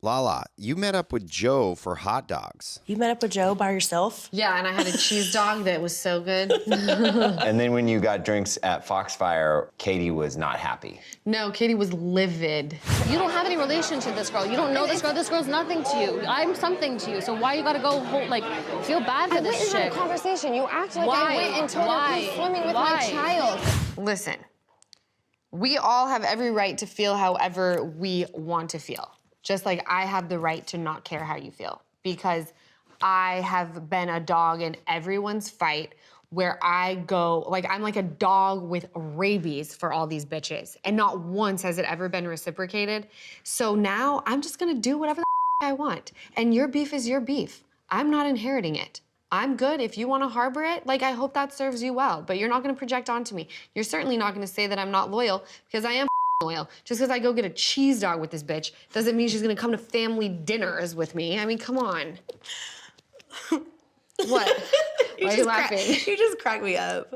Lala, you met up with Jo for hot dogs. You met up with Jo by yourself? Yeah, and I had a cheese dog that was so good. And then when you got drinks at Foxfire, Katie was not happy. No, Katie was livid. You don't have any relationship with this girl. You don't know this girl. This girl's nothing to you. I'm something to you. So why you gotta go feel bad for this shit? I went and had a conversation. You act like I went and told her to swimming with my child. Listen, we all have every right to feel however we want to feel. Just like I have the right to not care how you feel, because I have been a dog in everyone's fight where I go, I'm like a dog with rabies for all these bitches, and not once has it ever been reciprocated. So now I'm just gonna do whatever the I want, and your beef is your beef. I'm not inheriting it. I'm good. If you wanna harbor it, I hope that serves you well, but you're not gonna project onto me. You're certainly not gonna say that I'm not loyal, because I am loyal. Just because I go get a cheese dog with this bitch doesn't mean she's gonna come to family dinners with me. I mean, come on. What? Why are you laughing? You just cracked me up.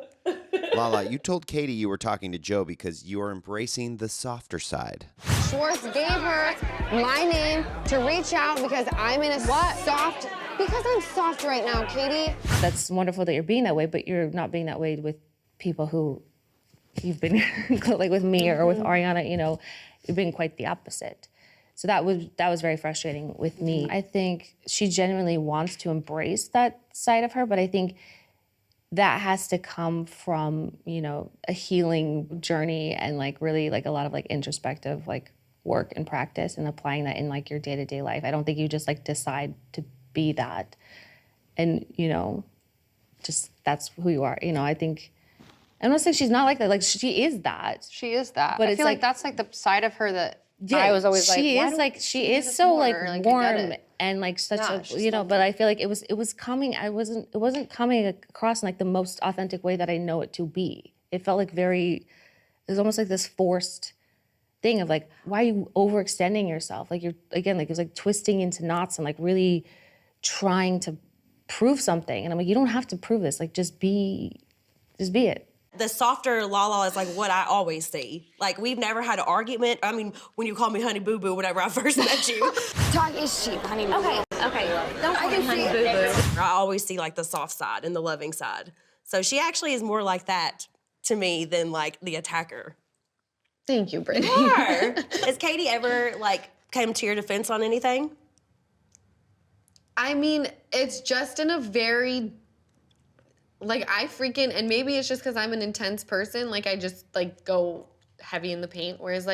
Lala, you told Katie you were talking to Jo because you are embracing the softer side. Schwartz gave her my name to reach out because I'm in a soft... Because I'm soft right now, Katie. That's wonderful that you're being that way, but you're not being that way with people who you've been with me or with Ariana, you've been quite the opposite. So that was very frustrating with me. I think she genuinely wants to embrace that side of her, but I think that has to come from, a healing journey and really a lot of introspective work and practice and applying that in your day-to-day life. I don't think you just decide to be that and, just that's who you are. I think I'm not saying she's not like that. She is that. She is that. But I it's feel that's the side of her that I was always she is so warm and such but I feel it was coming. It wasn't coming across in the most authentic way that I know it to be. It felt it was almost this forced thing of why are you overextending yourself? You're again it was twisting into knots and really trying to prove something. And I'm you don't have to prove this. Just be it. The softer Lala is what I always see. We've never had an argument. I mean, when you call me Honey Boo Boo whenever I first met you. Talk is cheap, honey. Okay. Don't call me Honey Boo Boo. I always see the soft side and the loving side. So she actually is more like that to me than the attacker. Thank you, Brittany. You are. Has Katie ever came to your defense on anything? I mean, it's just in a very I freaking, and maybe it's just because I'm an intense person, I just, go heavy in the paint, whereas,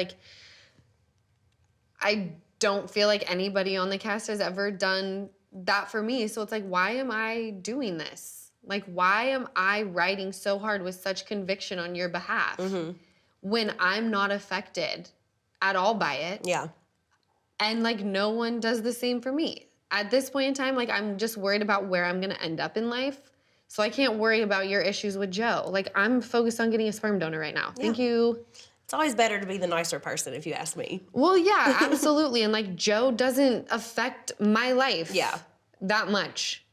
I don't feel like anybody on the cast has ever done that for me, so it's why am I doing this? Why am I writing so hard with such conviction on your behalf when I'm not affected at all by it? Yeah. And, no one does the same for me. At this point in time, I'm just worried about where I'm gonna end up in life. So I can't worry about your issues with Jo. I'm focused on getting a sperm donor right now. Yeah. Thank you. It's always better to be the nicer person, if you ask me. Well, yeah, absolutely. And Jo doesn't affect my life that much,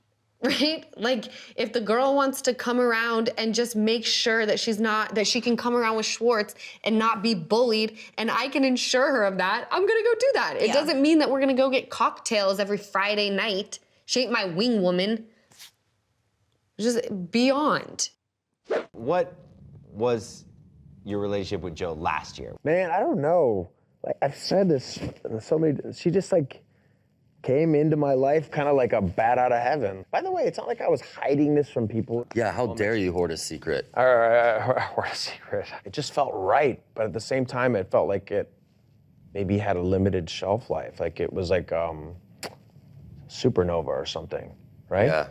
right? If the girl wants to come around and just make sure that she can come around with Schwartz and not be bullied, and I can ensure her of that, I'm gonna go do that. It doesn't mean that we're gonna go get cocktails every Friday night. She ain't my wing woman. Just beyond. What was your relationship with Jo last year? Man, I don't know. I've said this so many. She just came into my life kind of like a bat out of heaven. By the way, it's not like I was hiding this from people. Yeah, how dare you hoard a secret? Hoard a secret. It just felt right, but at the same time, it felt like it maybe had a limited shelf life. It was supernova or something, right? Yeah.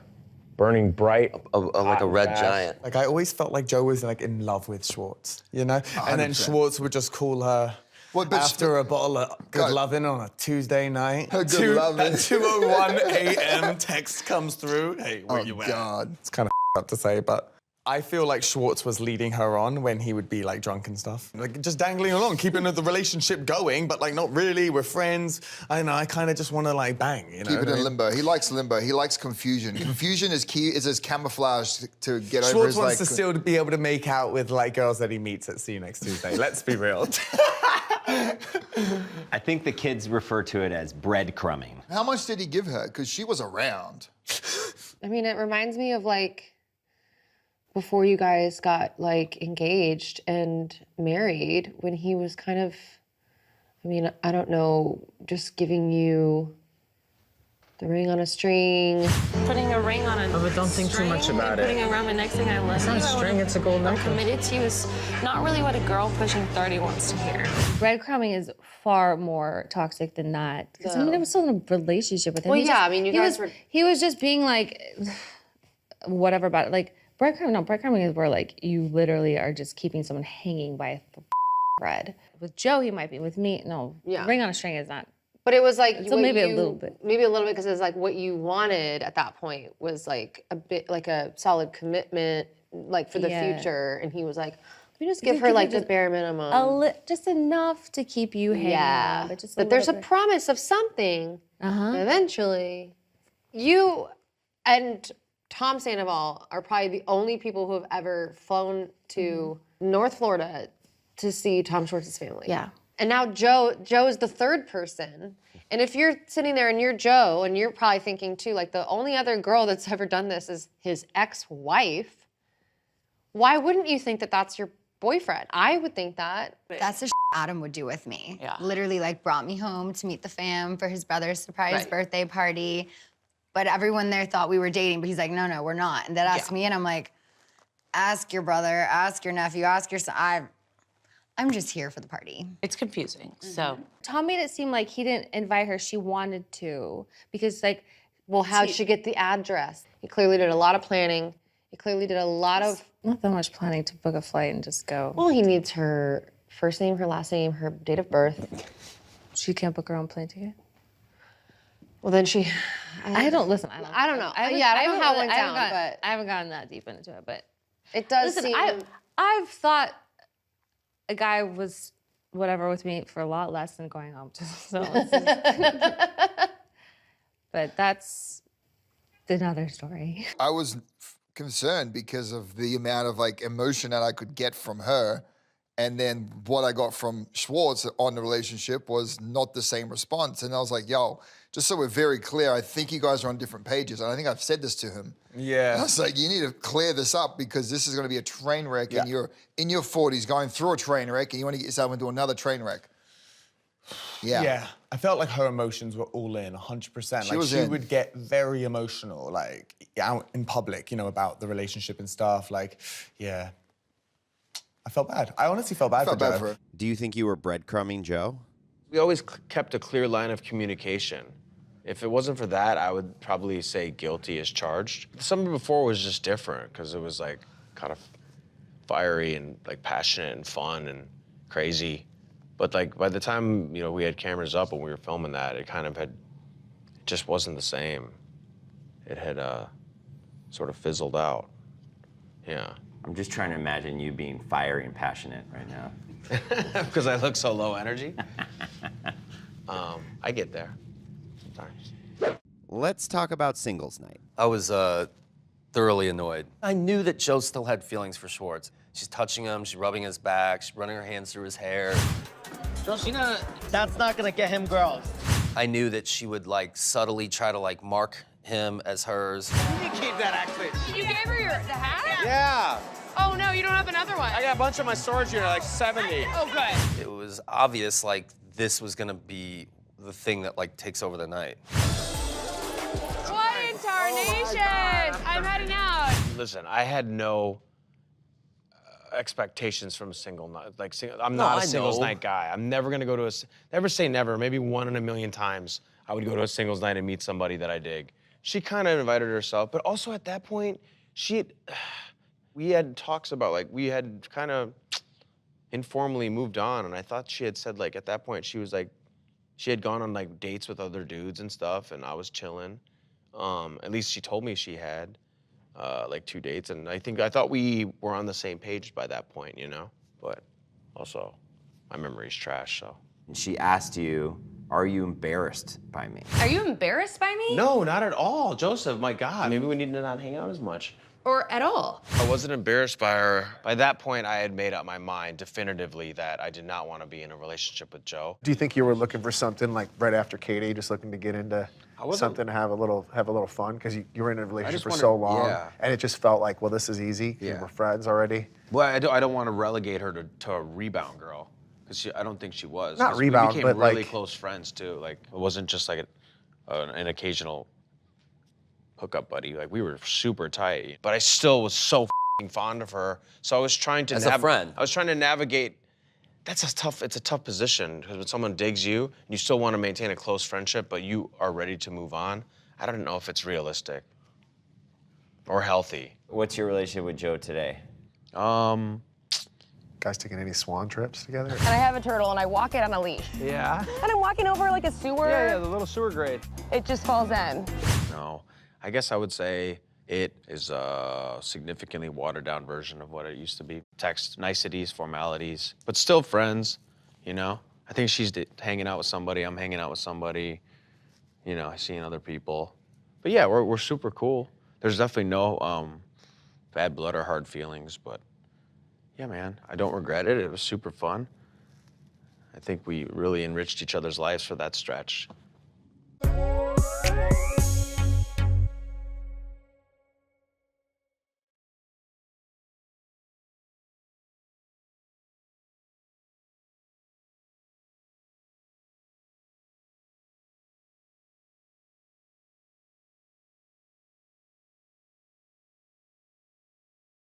Burning bright. Like a red giant. I always felt like Jo was in love with Schwartz, 100%. And then Schwartz would just call her after a bottle of good loving on a Tuesday night. Good loving. At 2:01 a.m. text comes through. Hey, where you at? God. It's kind of up to say, but I feel like Schwartz was leading her on when he would be drunk and stuff. Just dangling along, keeping the relationship going, but not really, we're friends. I know, I kind of just want to bang, Keep it in limbo. He likes limbo. He likes confusion. Confusion is key, is his camouflage to get over his Schwartz wants to still be able to make out with girls that he meets at See You Next Tuesday. Let's be real. I think the kids refer to it as breadcrumbing. How much did he give her? Because she was around. I mean, it reminds me of like before you guys got like engaged and married, when he was kind of, I mean, I don't know, just giving you the ring on a string. Putting a ring on a but don't think too much about it. Putting it around my neck saying I love It's you. not a string, it's a gold I'm necklace. committed to you is not really what a girl pushing 30 wants to hear. Breadcrumbing is far more toxic than that. Because I mean, I was still in a relationship with him. Well, He yeah, just- I mean, you he guys was, were. He was just being like, whatever about it. Like, breadcrumbing is where like you literally are just keeping someone hanging by a thread. With Joe, he might be. With me, no. Yeah. Ring on a string is not. But it was like So what maybe a you- little bit. Maybe a little bit, because it was like what you wanted at that point was like a bit like a solid commitment, like for the Yeah. future. And he was like, let me just You give could her like the just bare minimum. Just enough to keep you hanging Yeah, on, but just but there's a little bit. promise of something. Eventually, you and Tom Sandoval are probably the only people who have ever flown to North Florida to see Tom Schwartz's family. Yeah. And now Joe is the third person. And if you're sitting there and you're Joe, and you're probably thinking too, like the only other girl that's ever done this is his ex-wife, why wouldn't you think that that's your boyfriend? I would think that. That's the Adam would do with me. Yeah. Literally, like, brought me home to meet the fam for his brother's surprise Right. birthday party. But everyone there thought we were dating, but he's like, no, we're not. And then asked me, and I'm like, ask your brother, ask your nephew, ask your son. I'm just here for the party. It's confusing, so. Tom made it seem like he didn't invite her. She wanted to. Because, like, well, how'd she get the address? He clearly did a lot of planning. He clearly did a lot of. Not that much planning to book a flight and just go. Well, he needs her first name, her last name, her date of birth. She can't book her own plane ticket? Well, then she. I don't listen. I don't know. I don't know how it went down, but I haven't gotten that deep into it. But it does listen, seem. I've thought a guy was whatever with me for a lot less than going home. So, but that's another story. I was concerned because of the amount of like emotion that I could get from her. And then what I got from Schwartz on the relationship was not the same response. And I was like, yo, just so we're very clear, I think you guys are on different pages. And I think I've said this to him. Yeah. And I was like, you need to clear this up because this is going to be a train wreck and you're in your 40s going through a train wreck and you want to get yourself into another train wreck. Yeah. Yeah. I felt like her emotions were all in, 100%. She Like was she in. would get very emotional, like out in public, you know, about the relationship and stuff. Like, yeah. I felt bad. I honestly felt bad for her. Do you think you were breadcrumbing Joe? We always kept a clear line of communication. If it wasn't for that, I would probably say guilty as charged. The summer before was just different because it was like kind of fiery and like passionate and fun and crazy. But like by the time, you know, we had cameras up and we were filming that, it kind of had, it just wasn't the same. It had sort of fizzled out. Yeah. I'm just trying to imagine you being fiery and passionate right now. Because I look so low energy. I get there sometimes. Let's talk about singles night. I was thoroughly annoyed. I knew that Joe still had feelings for Schwartz. She's touching him, she's rubbing his back, she's running her hands through his hair. Josina, that's not gonna get him girls. I knew that she would like subtly try to like mark him as hers. You keep that accent. You gave her the hat? Yeah. Oh no, you don't have another one. I got a bunch of my storage unit, like 70. Oh good. It was obvious like this was gonna be the thing that like takes over the night. What in tarnation? I'm heading out. Listen, I had no expectations from a single night. Like, I'm No, not I a singles know. night guy. I'm never gonna go to never say never. Maybe 1 in a million times I would go to a singles night and meet somebody that I dig. She kind of invited herself, but also at that point, we had talks about like, we had kind of informally moved on, and I thought she had said like, at that point, she was like, she had gone on like dates with other dudes and stuff, and I was chilling. At least she told me she had. Like 2 dates, and I thought we were on the same page by that point, you know? But also, my memory's trash, so. And she asked you, are you embarrassed by me? Are you embarrassed by me? No, not at all, Joseph, my God. Maybe we need to not hang out as much. or at all. I wasn't embarrassed by her. By that point, I had made up my mind definitively that I did not want to be in a relationship with Jo. Do you think you were looking for something like right after Katie, just looking to get into something to have a little fun? Because you were in a relationship for so long, and it just felt like, well, this is easy. Yeah. We're friends already. Well, I don't want to relegate her to a rebound girl, because I don't think she was. Not rebound, we became but really like close friends too. Like it wasn't just like an occasional hookup buddy. Like we were super tight, but I still was so f***ing fond of her. So I was trying to as a friend. I was trying to navigate. It's a tough position, because when someone digs you, and you still want to maintain a close friendship, but you are ready to move on. I don't know if it's realistic or healthy. What's your relationship with Jo today? Guys taking any swan trips together? And I have a turtle, and I walk it on a leash. Yeah. And I'm walking over like a sewer. Yeah, the little sewer grate. It just falls in. No, I guess I would say it is a significantly watered-down version of what it used to be. Text niceties, formalities, but still friends, you know? I think she's hanging out with somebody, I'm hanging out with somebody, you know, seeing other people. But yeah, we're super cool. There's definitely no bad blood or hard feelings, but yeah, man, I don't regret it. It was super fun. I think we really enriched each other's lives for that stretch.